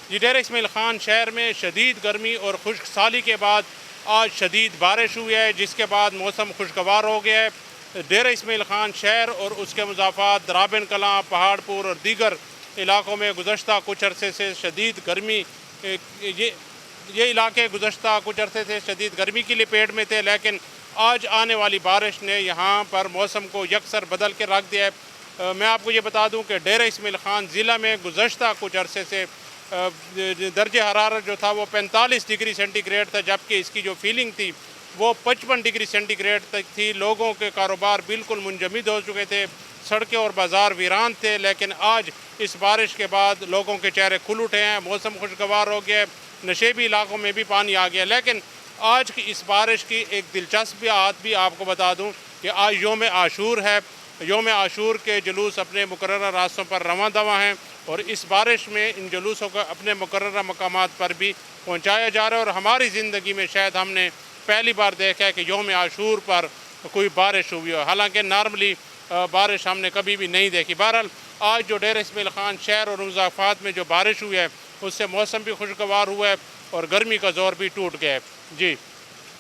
جی ڈیرہ اسماعیل خان شہر میں شدید گرمی اور خشک سالی کے بعد آج شدید بارش ہوئی ہے، جس کے بعد موسم خوشگوار ہو گیا ہے۔ ڈیرہ اسماعیل خان شہر اور اس کے مضافات درابن کلاں، پہاڑ پور اور دیگر علاقوں میں گزشتہ کچھ عرصے سے شدید گرمی یہ علاقے گزشتہ کچھ عرصے سے شدید گرمی کی لپیٹ میں تھے، لیکن آج آنے والی بارش نے یہاں پر موسم کو یکسر بدل کے رکھ دیا ہے۔ میں آپ کو یہ بتا دوں کہ ڈیرہ اسماعیل خان ضلع میں گزشتہ کچھ عرصے سے درجہ حرارت جو تھا وہ 45 ڈگری سینٹی گریڈ تھا، جبکہ اس کی جو فیلنگ تھی وہ 55 ڈگری سینٹی گریڈ تک تھی۔ لوگوں کے کاروبار بالکل منجمد ہو چکے تھے، سڑکیں اور بازار ویران تھے، لیکن آج اس بارش کے بعد لوگوں کے چہرے کھل اٹھے ہیں، موسم خوشگوار ہو گیا ہے، نشیبی علاقوں میں بھی پانی آ گیا۔ لیکن آج کی اس بارش کی ایک دلچسپ بات بھی آپ کو بتا دوں کہ آج یوم عاشور ہے۔ یوم عاشور کے جلوس اپنے مقررہ راستوں پر رواں دواں ہیں، اور اس بارش میں ان جلوسوں کو اپنے مقررہ مقامات پر بھی پہنچایا جا رہا ہے، اور ہماری زندگی میں شاید ہم نے پہلی بار دیکھا ہے کہ یوم عاشور پر کوئی بارش ہوئی ہو، حالانکہ نارملی بارش ہم نے کبھی بھی نہیں دیکھی۔ بہرحال آج جو ڈیرہ اسماعیل خان شہر اور مضافات میں جو بارش ہوئی ہے اس سے موسم بھی خوشگوار ہوا ہے اور گرمی کا زور بھی ٹوٹ گیا ہے۔ جی